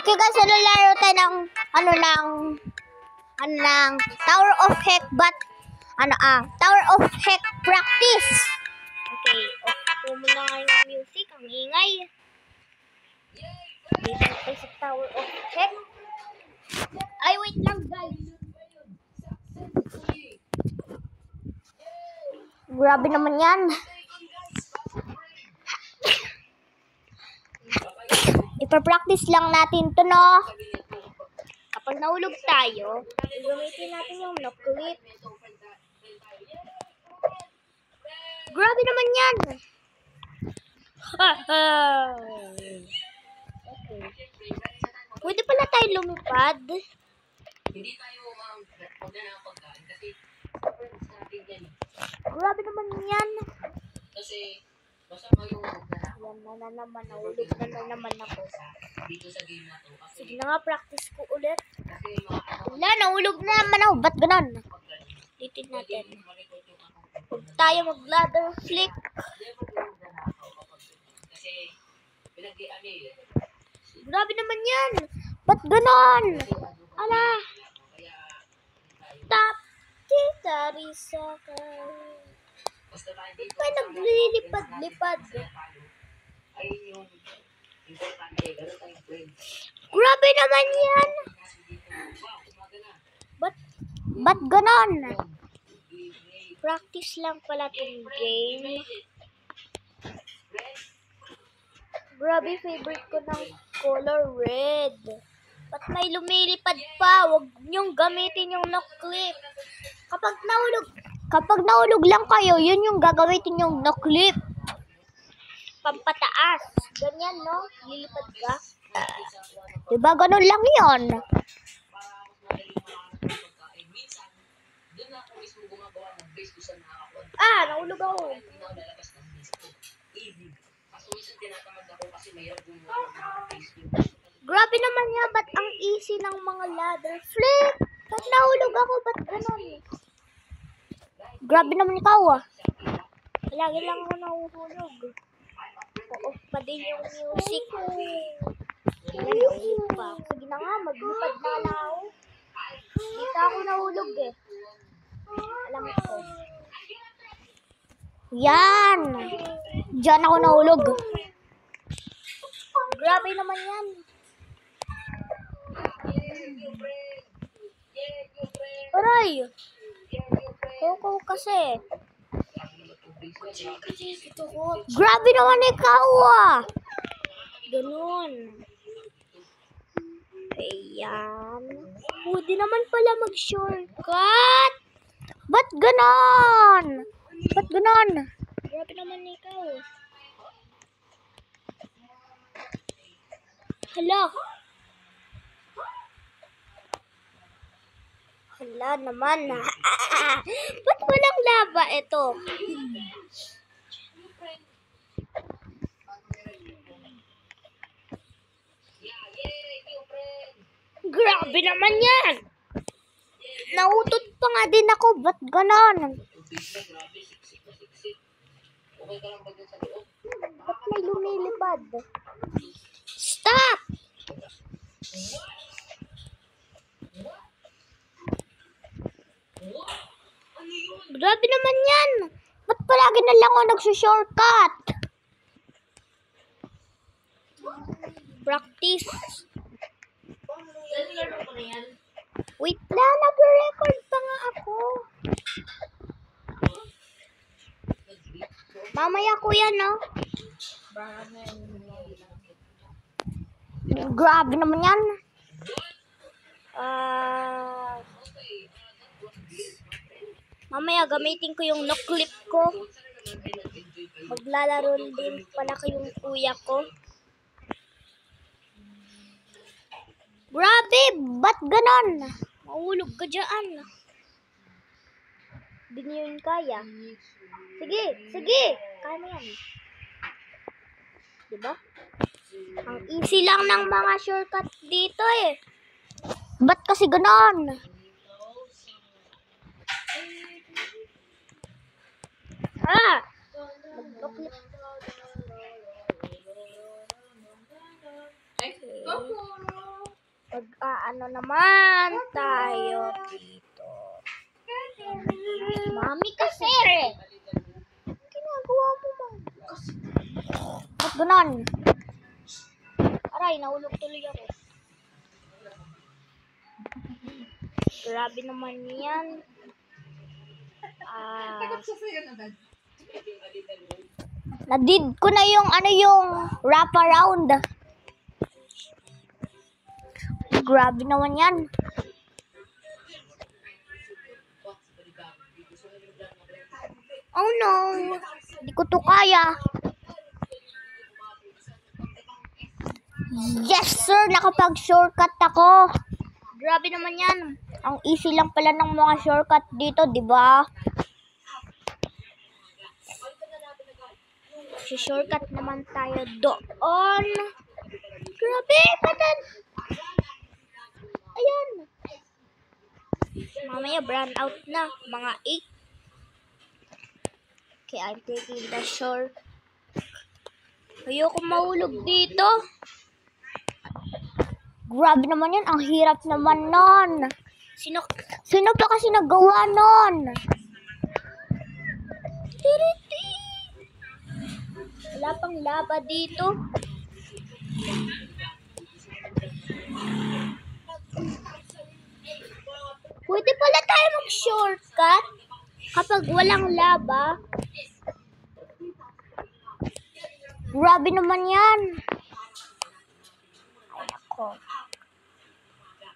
Okay guys, lalaro tayo ng Tower of Heck, but Tower of Heck practice. Okay, off ko muna nga yung music, ang ingay. Dito tayo sa Tower of Heck. Ay, wait lang guys. Grabe naman yan. Ipa-practice lang natin to, no? Kapag nahulog tayo, gagamitin natin yung no clip. Grabe naman yan. Okay. Pwede pala tayo lumipad. Grabe naman yan. Kasi basta mo yung yan na naman, nahulog na naman ako. dito sa game na to. Sige na nga, practice ko ulit. Kasi mga Wala, nahulog na naman ako. Ba't ganon? Titin natin. Huwag tayo mag-ladder flick. kasi pinag-ano eh. Grabe naman yan. Ba't ganon? Ala. Tap. Tita Risa ka. Basta tayo dito. Ba't naglilipad-lipad? Ayun yung importante. Ganun tayong friend. Grabe naman yan. Ba't ganon? Practice lang pala itong game. Grabe, favorite ko ng color red. Ba't may lumilipad pa? Huwag niyong gamitin yung no clip. Kapag nahulog lang kayo, yun yung gagamitin yung no clip. Pampataas. Ganyan, no? Lilipad ka. Diba ganun lang yun? Minsan, doon na ako mismo gumagawa ng base ko sa nakakakuha. Nahulog ako. Hindi na ako lalabas ng base ko. Easy. Kaso minsan tinatamad ako kasi mayroon gumawa ng base ko. Grabe naman yan. Ba't ang easy ng mga ladder flip? Ba't nahulog ako? Ba't ganun? Grabe naman ikaw, Lagi lang ako nahuhulog. O-off pa din yung music. Ayan, nahulog pa. Sige na nga, maglipad na lang ako. Dito ako nahulog Alam ko. Yan! Diyan ako nahulog. Grabe naman yan. Aray! Koko kasi. Grabe naman ikaw, Ganun. Ayan. Pwede naman pala mag-shortcut. Ba't ganon? Ba't ganon? Grabe naman ikaw. Hala. Hala naman. Ba't walang laba ito? Grabe naman yan. Nautot pa nga din ako. Ba't ganon? Ba't may lumilipad? Stop! Grabe naman yan. Ba't palagi na lang ako nagsushortcut? Practice. Wait lang, nag-record pa nga ako. Mamaya ko yan, no? Grabe naman yan. Mamaya gamitin ko yung no clip ko. Maglalaro din pala yung kuya ko. Grabe! Ba't ganon? Mahulog ka dyan. Hindi niyo yun kaya. Sige! Kaya mo yan. Diba? Ang easy lang ng mga shortcut dito Ba't kasi ganon? Mag-aano naman tayo dito. Mami kasi ginagawa mo ba? Ba't ganon? Aray, nahulog tuloy ako. Grabe naman yan. Nadid ko na yung wrap around. Grabe naman yan. Oh no, hindi ko to kaya. Yes sir, nakapag-shortcut ako. Grabe naman yan. Ang easy lang pala ng mga shortcut dito, di ba? Si-shortcut naman tayo doon. Grabe, patan. Ayan. Mamaya brand out na. Mga 8. Okay, I'm taking the short. Ayoko mahulog dito. Grabe naman yan. Ang hirap naman nun. Sino pa kasi nagawa nun? Tiriti. Wala pang laba dito. Pwede pala tayo mag-shortcut kapag walang laba. Grabe naman yan. Ay, ako.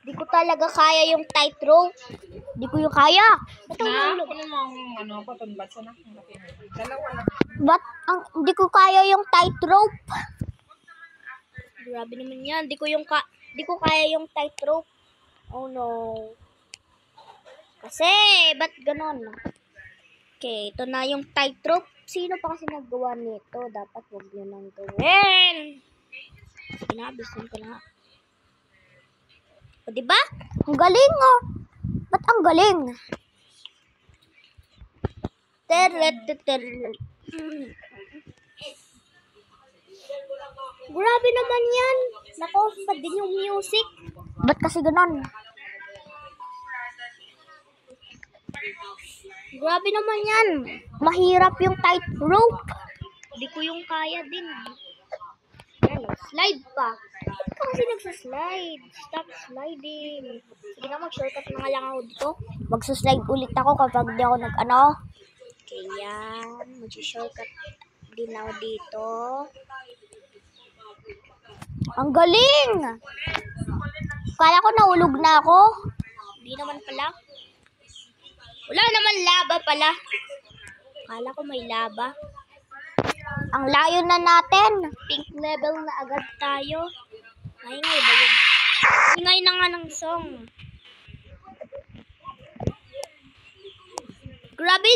Di ko talaga kaya yung tightrope. Di ko yung kaya. Ba't di ko kaya yung tightrope? Grabe naman yan. Di ko kaya yung tightrope. Oh no. Kasi, ba't ganon? Okay, ito na yung tightrope. Sino pa kasi naggawa nito? Dapat wag nyo nang gawin. Sinabisin ko na. O, diba? Ang galing, oh. Ba't ang galing? Grabe naman yan. Nako, pa din yung music. Ba't kasi ganon? Grabe naman yan. Mahirap yung tightrope. Hindi ko yung kaya din. Slide pa. Hindi ka kasi nagsaslide. Stop sliding. Sige na, mag-shortcut na nga lang ako dito. Magsaslide ulit ako kapag di ako nag-ano. Okay, yan. Mag-shortcut din ako dito. Ang galing! Kala ko nahulog na ako. Hindi naman pala. Wala naman laba pala. Kala ko may laba. Ang layo na natin. Pink level na agad tayo. Ingay ba yun? Ingay na nga ng song. Grabe.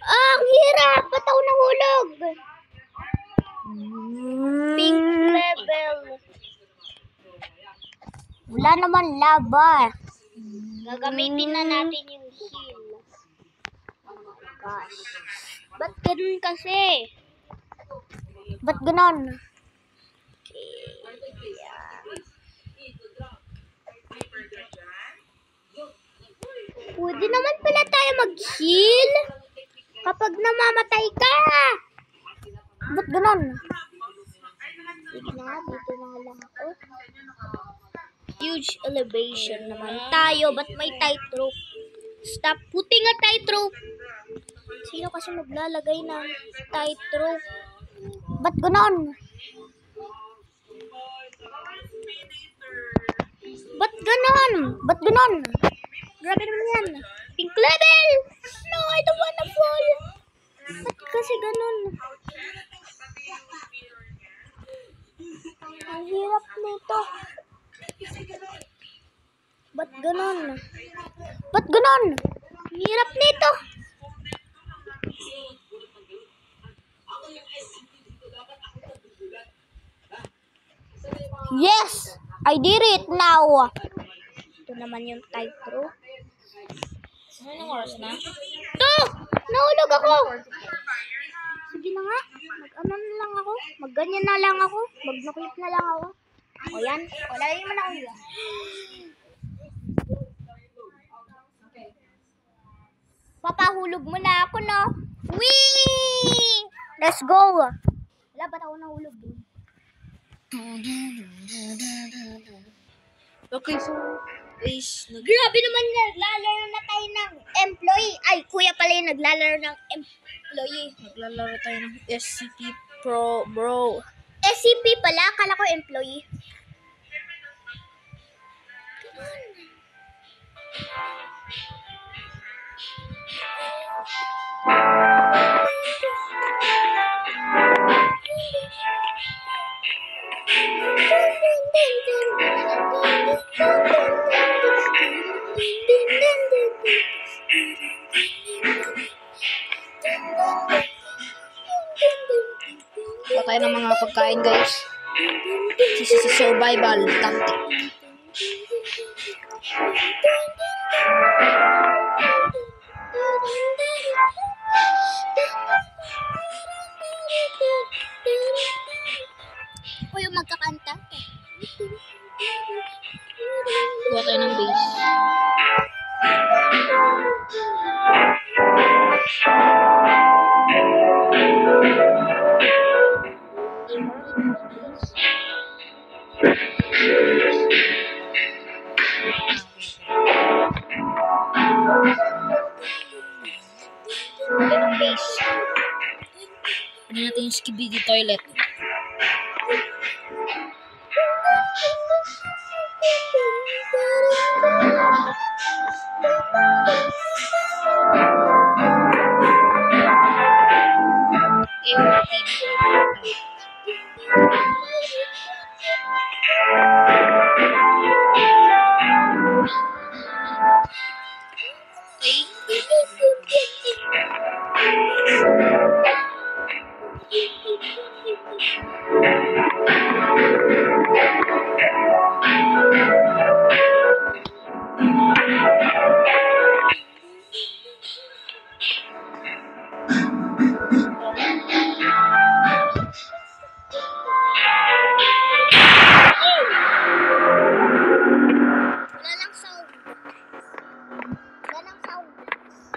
Ang hirap. Ba't ako nahulog? Pink level. Wala naman laba. Gagamitin na natin yung heal. Gosh. Ba't ganun kasi? Ba't ganun? Okay. Yeah. Pwede naman pala tayo mag-heal kapag namamatay ka. Ba't ganun? Sige na, dito na lang ako. Huge elevation naman tayo. Ba't may tightrope? Stop putting a tightrope. Sino kasi maglalagay ng tightrope? Ba't ganon? Ba't ganon? Ba't ganon? Grabe naman yan. Pink level! No, I don't wanna fall. Ba't kasi ganon? Ang hirap nito. Ba't ganon? Ba't ganon? Ang hirap nito. Yes! I did it now! Ito naman yung tightrope. Anong oras na? Ito! Nahulog ako! Sige na nga. Mag-ano na lang ako. Mag-ganyan na lang ako. Mag-nuklip na lang ako. O yan. O, lalagyan mo na ulo. Papahulog mo na ako, no? Whee! Let's go! Wala, ba't ako nahulog dun? Okay, so, guys, Grabe naman, naglalaro na tayo ng employee. Ay, kuya pala yung naglalaro ng employee. naglalaro tayo ng SCP Pro, bro. SCP pala, akala ko employee. Kuha tayo ng mga pagkain, guys. Survival tactic. Ako yung magkakanta. Kuha tayo ng base. Kuha tayo ng base. Ano natin yung skibidi toilet. Wala lang sound. Wala lang sound.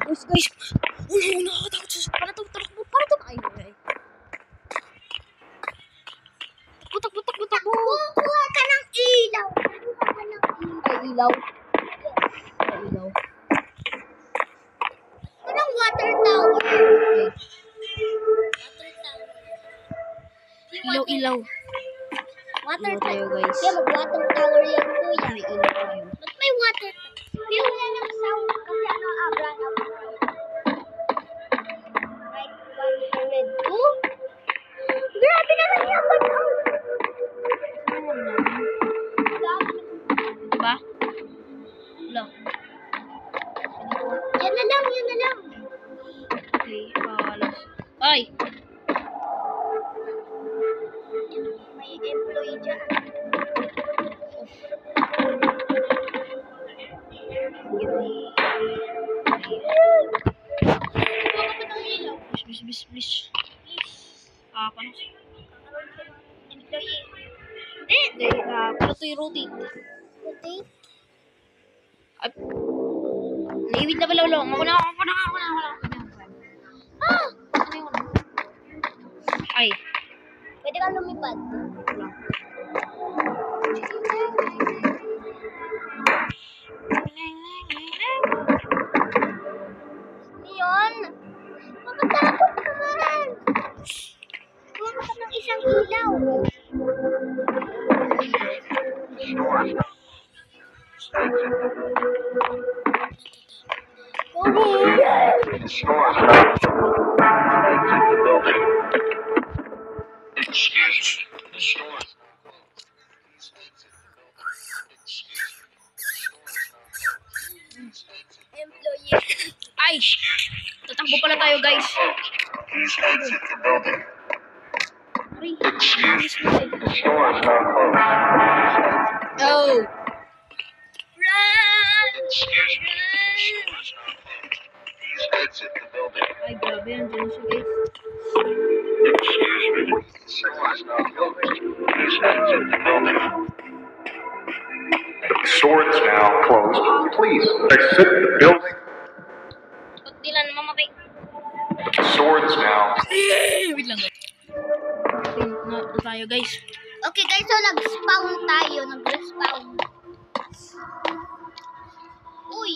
Guys, una nakatakot sa para to ay. Takbo. Kuha ka ng ilaw. Kuha ka ng ilaw. Ay, ilaw. Ay, ilaw. Anong water tower? Okay. Water tower. Ilaw. Water Ilaw tayo, tower. guys. Kaya mag-water tower yan, kuya. May ilaw tayo. Ba't may water tower? Kaya wala ng sound kasi ano, abra na. Right, 102? Grabe naman yung pag-out. Diba? Wala. Yan na lang. Okay, ay! May employee dyan. Please. Ano? Employee. Hindi. Ano to yung rotate? Rotate. At, naiwit na pala ulo. Ako na. Ah! Ano yun? Ay. Pwede kang lumipad. Yun. Makatakot naman. Kuha ka ng isang ilaw. Employee. Ay! Tatakbo pala tayo, guys. Aray, bilis mo eh. Oh! Run! exit the building. Ay, grabe. Nandiyan siya, guys. Excuse me. The store is now closed. Please exit the building. The store is now closed. Please exit the building. Ba't di lang mamatay? The store is now. Wait lang, guys. Na tayo, guys. Okay, guys. So, nag-spawn tayo. Nag-respawn. Uy!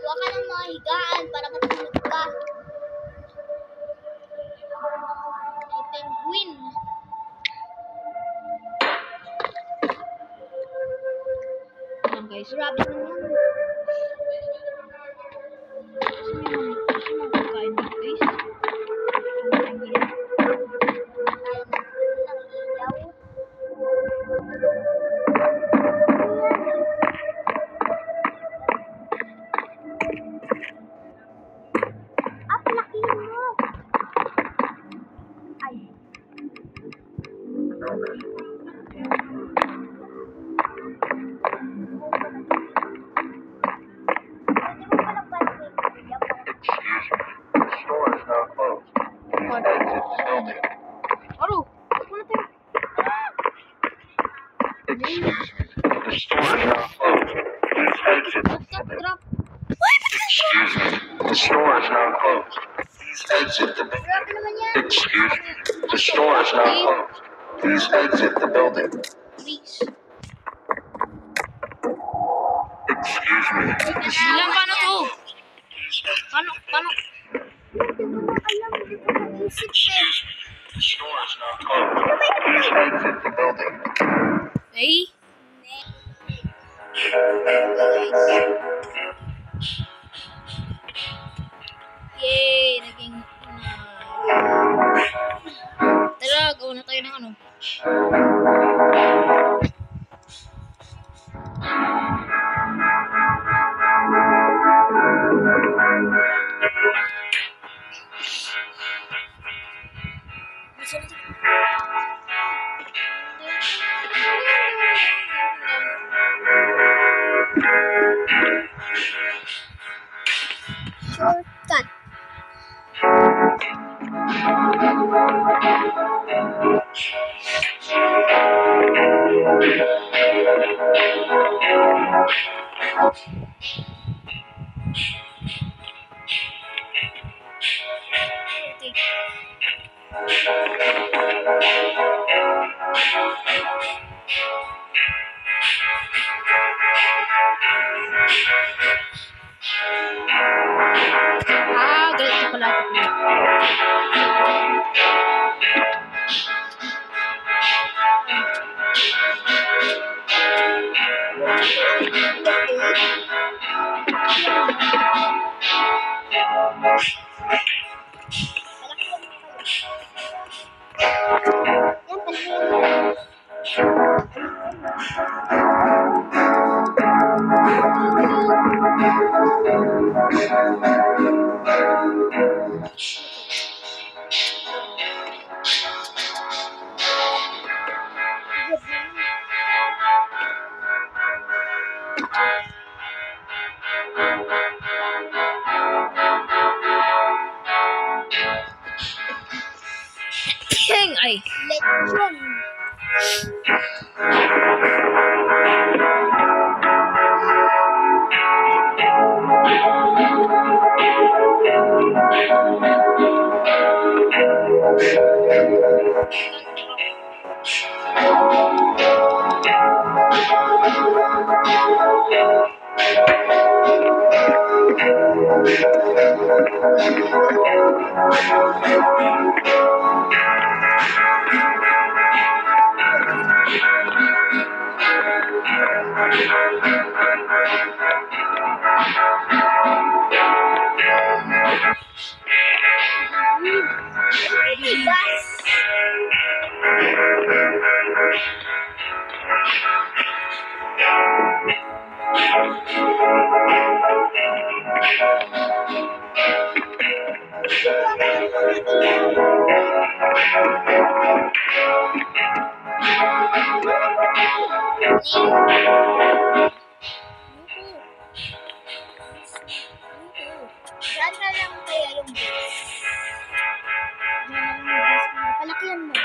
Huwag ka ng mga higaan para matulog ka. May penguin. Ayan, guys. Grabe naman yan. Kasi may mga kakain dito, guys. Ang hirap. The store is now closed. Please exit the building. Aro! Wala tayo. Excuse me. The store is now closed. Please exit the Stop, building. drop. Excuse me. The store is now closed. Please exit the building. Grabe naman yan. Excuse me. The store is now closed. Please exit the building. Please. Excuse me. Bilang paano to? Paano? Hindi ko na alam. Hindi ko naisip eh. The store is now closed. Please exit the building. Okay. Yay! Naging tara, gawa na tayo ng ano. Shortcut. Ganito pala ito. Ay, lechon. Palakihan mo. Palakihan mo.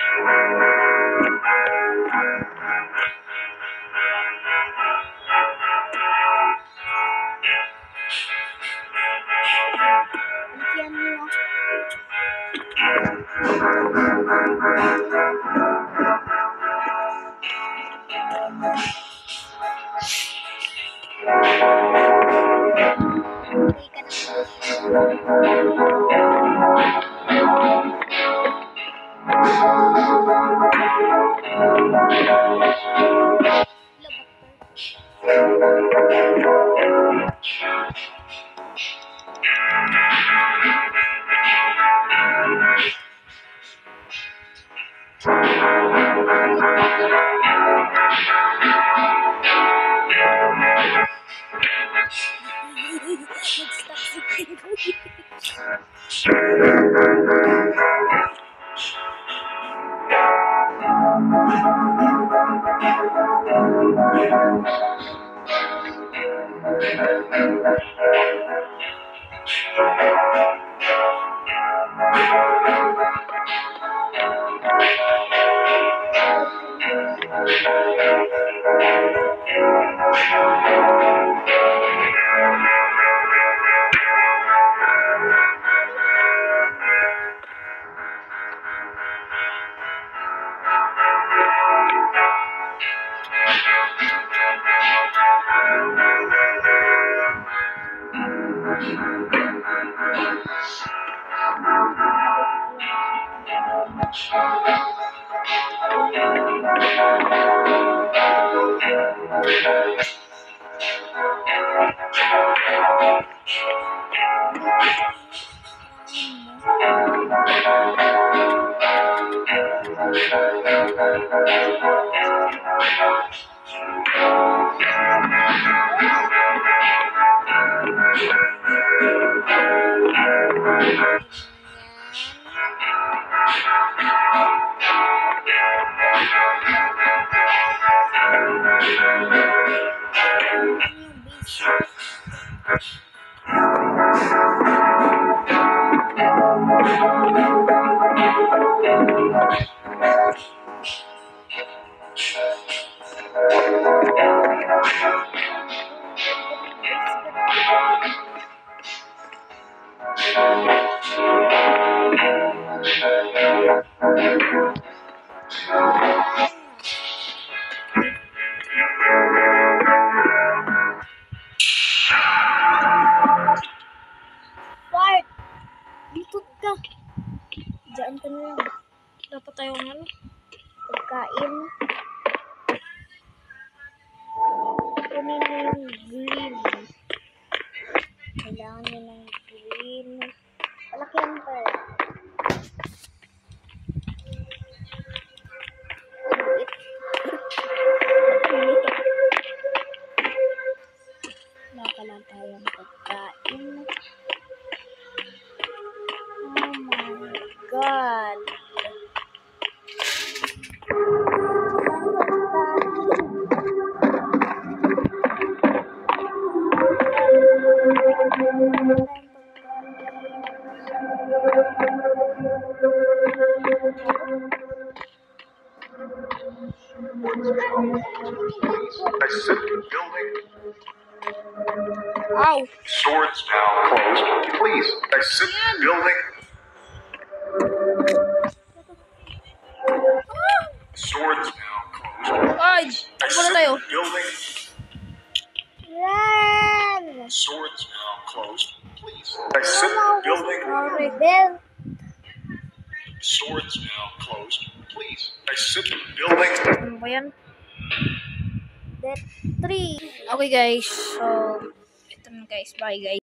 Bart! Dito ka. Diyan ka na lang. Dapat tayong ano? Pagkain. Kunin mo yung green. Kailangan nyo ng green. Palakihan pa. Wala lang tayong pagkain. Oh my God. Exit building. Ow! Swords now closed. Please exit building. Swords now closed. Ay! Takbo na tayo. Building. Run! Swords now closed. Please exit building. Sorry, Bell. Swords now closed. Please exit building. Ano ba yan? That 3. Okay guys, so ito na guys. Bye guys.